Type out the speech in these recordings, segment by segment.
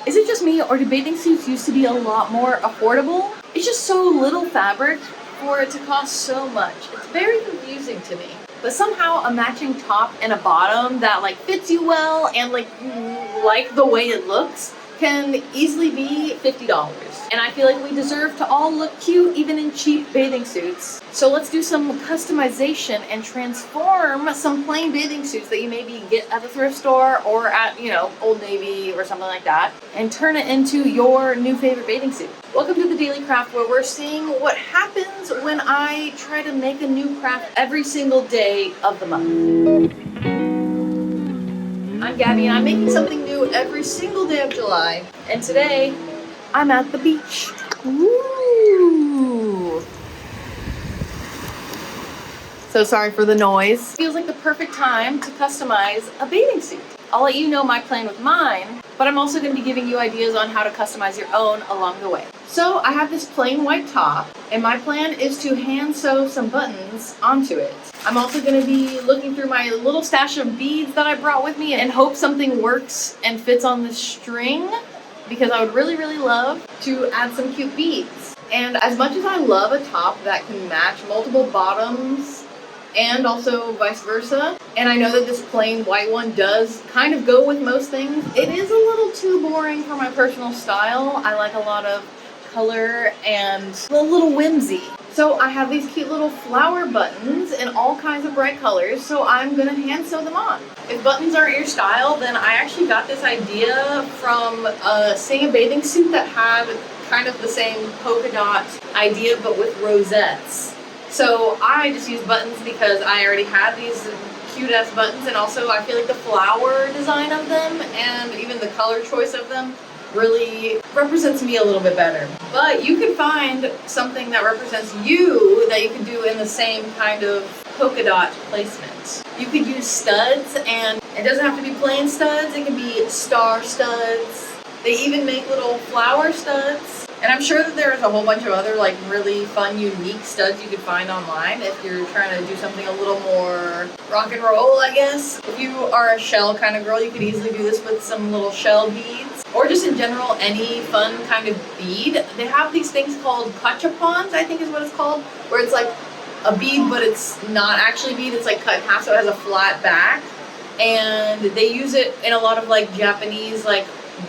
Is it just me, or do bathing suits used to be a lot more affordable? It's just so little fabric for it to cost so much. It's very confusing to me. But somehow a matching top and a bottom that like fits you well and like you like the way it looks can easily be $50. And I feel like we deserve to all look cute even in cheap bathing suits. So let's do some customization and transform some plain bathing suits that you maybe get at the thrift store or at, Old Navy or something like that, and turn it into your new favorite bathing suit. Welcome to the Daily Craft, where we're seeing what happens when I try to make a new craft every single day of the month. I'm Gabby, and I'm making something new every single day of July. And today, I'm at the beach. Woo! So sorry for the noise. Feels like the perfect time to customize a bathing suit. I'll let you know my plan with mine, but I'm also going to be giving you ideas on how to customize your own along the way. So I have this plain white top, and my plan is to hand sew some buttons onto it. I'm also going to be looking through my little stash of beads that I brought with me and hope something works and fits on the string, because I would really, really love to add some cute beads. And as much as I love a top that can match multiple bottoms and also vice versa, and I know that this plain white one does kind of go with most things, it is a little too boring for my personal style. I like a lot of color and a little whimsy. So I have these cute little flower buttons in all kinds of bright colors, so I'm gonna hand sew them on. If buttons aren't your style, then I actually got this idea from seeing a bathing suit that had kind of the same polka dot idea but with rosettes. So I just used buttons because I already had these cute ass buttons, and also I feel like the flower design of them and even the color choice of them really represents me a little bit better. But you can find something that represents you that you can do in the same kind of polka dot placement. You could use studs, and it doesn't have to be plain studs, it can be star studs. They even make little flower studs. And I'm sure that there's a whole bunch of other like really fun, unique studs you could find online if you're trying to do something a little more rock and roll, I guess. If you are a shell kind of girl, you could easily do this with some little shell beads, or just in general any fun kind of bead. They have these things called kachapons, I think is what it's called, where it's like a bead but it's not actually bead, it's like cut in half so it has a flat back. And they use it in a lot of like Japanese like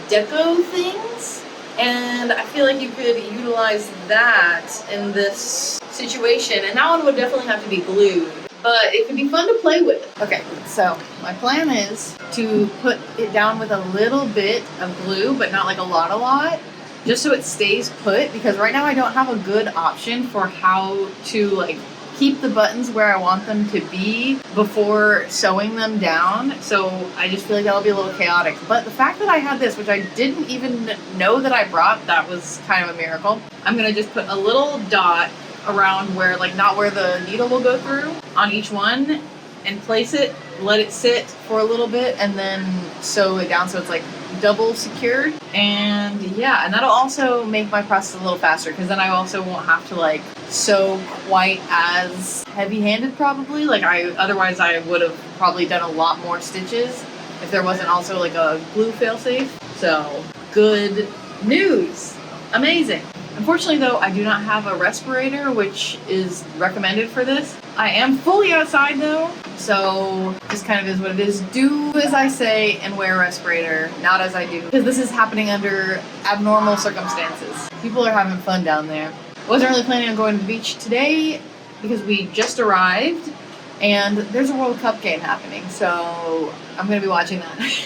deco things. And I feel like you could utilize that in this situation. And that one would definitely have to be glued, but it could be fun to play with. Okay, so my plan is to put it down with a little bit of glue, but not like a lot, just so it stays put, because right now I don't have a good option for how to like keep the buttons where I want them to be before sewing them down. So I just feel like that'll be a little chaotic. But the fact that I had this, which I didn't even know that I brought, that was kind of a miracle. I'm gonna just put a little dot around where, like, not where the needle will go through on each one, and place it, let it sit for a little bit, and then sew it down so it's like double secured. And yeah, and that'll also make my process a little faster, because then I also won't have to like sew quite as heavy-handed probably. Like otherwise I would have probably done a lot more stitches if there wasn't also like a glue failsafe. So good news, amazing. Unfortunately though, I do not have a respirator, which is recommended for this. I am fully outside though, so just kind of is what it is. Do as I say and wear a respirator, not as I do, because this is happening under abnormal circumstances. People are having fun down there. Wasn't really planning on going to the beach today because we just arrived and there's a World Cup game happening, so I'm gonna be watching that.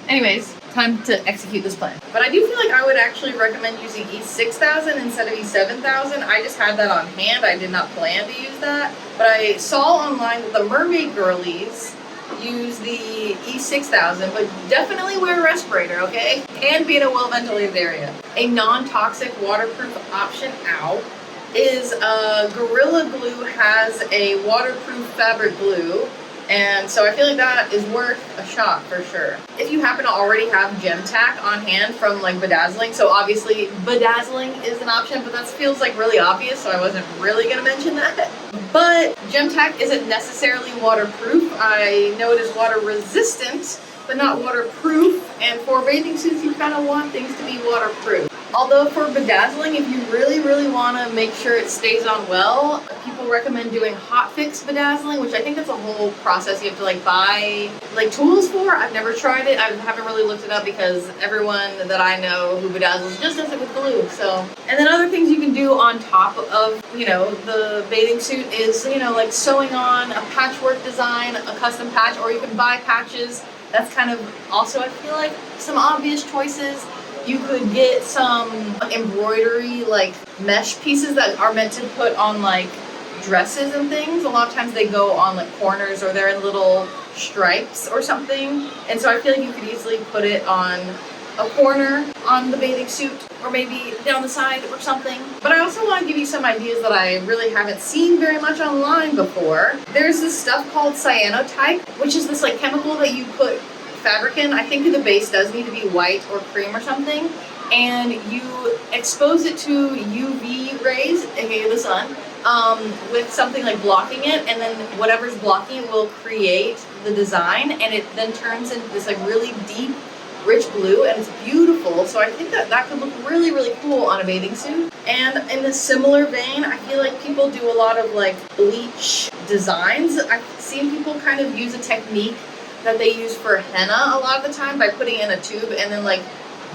Anyways, time to execute this plan. But I do feel like I would actually recommend using E6000 instead of E7000. I just had that on hand. I did not plan to use that. But I saw online that the mermaid girlies use the E6000, but definitely wear a respirator, okay? And be in a well-ventilated area. A non-toxic waterproof option out is Gorilla Glue has a waterproof fabric glue. And so I feel like that is worth a shot for sure. If you happen to already have gem tack on hand from like bedazzling, so obviously bedazzling is an option, but that feels like really obvious, so I wasn't really gonna mention that. But gem tack isn't necessarily waterproof. I know it is water resistant, but not waterproof. And for bathing suits, you kind of want things to be waterproof. Although for bedazzling, if you really, really want to make sure it stays on well, people recommend doing hot fix bedazzling, which I think that's a whole process you have to like buy like tools for. I've never tried it. I haven't really looked it up because everyone that I know who bedazzles just does it with glue. So, and then other things you can do on top of, you know, the bathing suit is, you know, like sewing on a patchwork design, a custom patch, or you can buy patches. That's kind of also, I feel like, some obvious choices. You could get some embroidery, like mesh pieces that are meant to put on like dresses and things. A lot of times they go on like corners or they're in little stripes or something. And so I feel like you could easily put it on a corner on the bathing suit or maybe down the side or something. But I also want to give you some ideas that I really haven't seen very much online before. There's this stuff called cyanotype, which is this like chemical that you put fabric in. I think the base does need to be white or cream or something, and you expose it to UV rays, aka the sun, with something like blocking it, and then whatever's blocking it will create the design, and it then turns into this like really deep, rich blue, and it's beautiful. So I think that that could look really, really cool on a bathing suit. And in a similar vein, I feel like people do a lot of like bleach designs. I've seen people kind of use a technique that they use for henna a lot of the time by putting in a tube and then like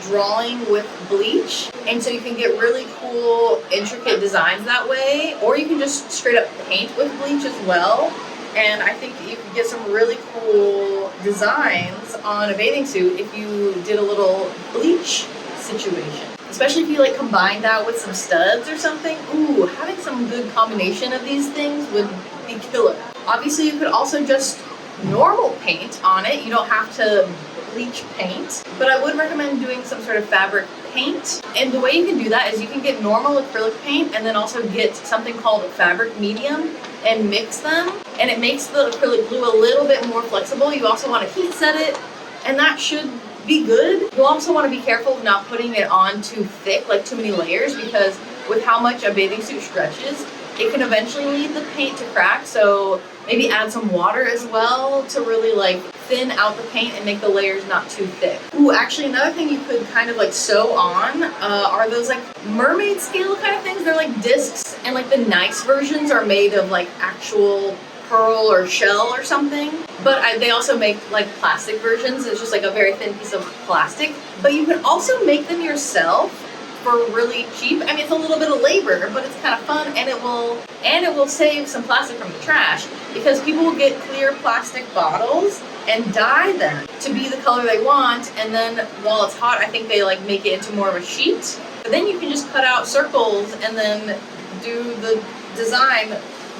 drawing with bleach. And so you can get really cool, intricate designs that way, or you can just straight up paint with bleach as well. And I think you can get some really cool designs on a bathing suit if you did a little bleach situation. Especially if you like combine that with some studs or something. Ooh, having some good combination of these things would be killer. Obviously you could also just normal paint on it. You don't have to bleach paint, but I would recommend doing some sort of fabric paint. And the way you can do that is you can get normal acrylic paint and then also get something called fabric medium and mix them, and it makes the acrylic glue a little bit more flexible. You also want to heat set it, and that should be good. You'll also want to be careful of not putting it on too thick, like too many layers, because with how much a bathing suit stretches, it can eventually lead the paint to crack. So maybe add some water as well to really like thin out the paint and make the layers not too thick. Ooh, actually another thing you could kind of like sew on are those like mermaid scale kind of things. They're like discs, and like the nice versions are made of like actual pearl or shell or something. But they also make like plastic versions. It's just like a very thin piece of plastic. But you can also make them yourself for really cheap. I mean, it's a little bit of labor, but it's kind of fun, and it will save some plastic from the trash, because people will get clear plastic bottles and dye them to be the color they want, and then while it's hot, I think they like make it into more of a sheet. But then you can just cut out circles and then do the design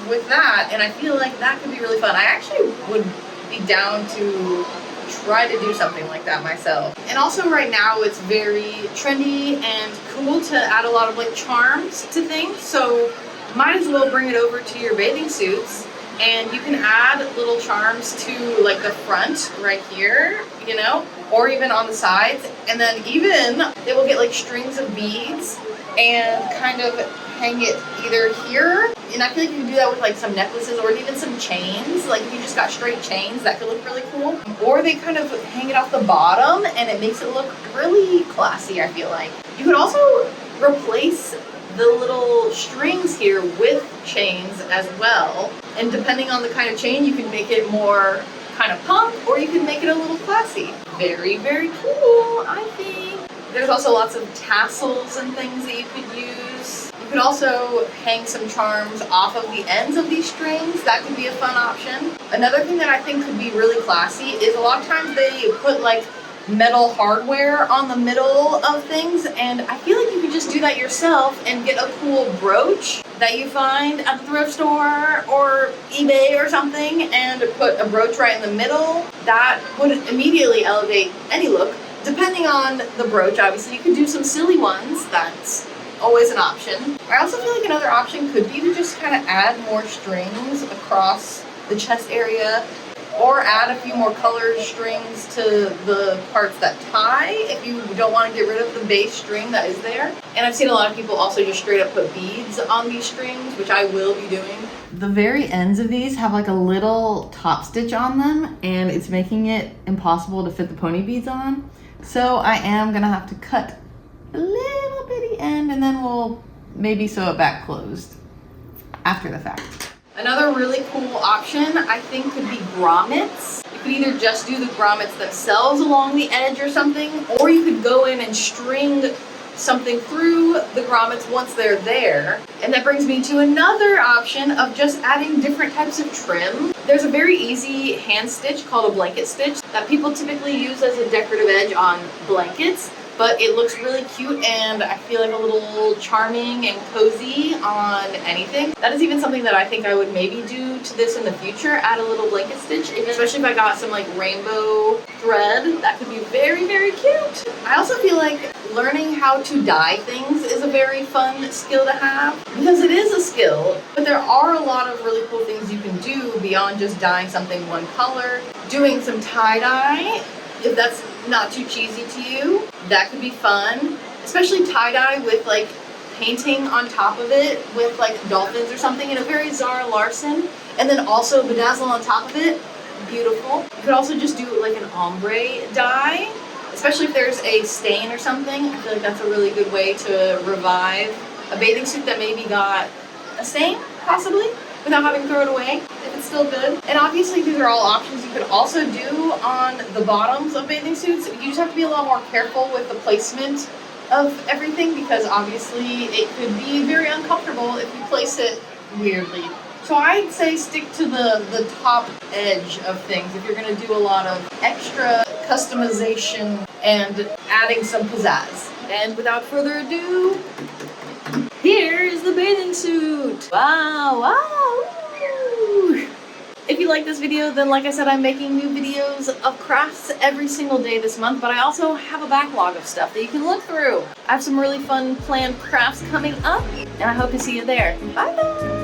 with that, and I feel like that could be really fun. I actually would be down to try to do something like that myself. And also right now it's very trendy and cool to add a lot of like charms to things, so might as well bring it over to your bathing suits. And you can add little charms to like the front right here, you know, or even on the sides, and then even they will get like strings of beads and kind of hang it either here, and I feel like you can do that with like some necklaces or even some chains. Like if you just got straight chains, that could look really cool. Or they kind of hang it off the bottom and it makes it look really classy, I feel like. You could also replace the little strings here with chains as well, and depending on the kind of chain, you can make it more kind of punk, or you can make it a little classy. Very, very cool, I think. There's also lots of tassels and things that you could use. You could also hang some charms off of the ends of these strings. That could be a fun option. Another thing that I think could be really classy is a lot of times they put like metal hardware on the middle of things, and I feel like you could just do that yourself and get a cool brooch that you find at the thrift store or eBay or something, and put a brooch right in the middle. That would immediately elevate any look. Depending on the brooch, obviously, you could do some silly ones. That's always an option. I also feel like another option could be to just kind of add more strings across the chest area, or add a few more color strings to the parts that tie if you don't want to get rid of the base string that is there. And I've seen a lot of people also just straight up put beads on these strings, which I will be doing. The very ends of these have like a little top stitch on them, and it's making it impossible to fit the pony beads on. So I am gonna have to cut a little bitty end, and then we'll maybe sew it back closed after the fact. Another really cool option I think could be grommets. You could either just do the grommets themselves along the edge or something, or you could go in and string something through the grommets once they're there. And that brings me to another option of just adding different types of trim. There's a very easy hand stitch called a blanket stitch that people typically use as a decorative edge on blankets, but it looks really cute and I feel like a little charming and cozy on anything. That is even something that I think I would maybe do to this in the future, add a little blanket stitch, especially if I got some like rainbow thread. That could be very, very cute. I also feel like learning how to dye things is a very fun skill to have, because it is a skill, but there are a lot of really cool things you can do beyond just dyeing something one color. Doing some tie-dye, if that's not too cheesy to you, that could be fun, especially tie-dye with like painting on top of it with like dolphins or something in a very Zara Larson, and then also bedazzle on top of it. Beautiful. You could also just do like an ombre dye, especially if there's a stain or something. I feel like that's a really good way to revive a bathing suit that maybe got a stain, possibly, without having to throw it away if it's still good. And obviously these are all options you could also do on the bottoms of bathing suits. You just have to be a lot more careful with the placement of everything, because obviously it could be very uncomfortable if you place it weirdly. So I'd say stick to the top edge of things if you're going to do a lot of extra customization and adding some pizzazz. And without further ado, here's the bathing suit. Wow, wow. If you like this video, then like I said, I'm making new videos of crafts every single day this month, but I also have a backlog of stuff that you can look through. I have some really fun planned crafts coming up, and I hope to see you there. Bye bye.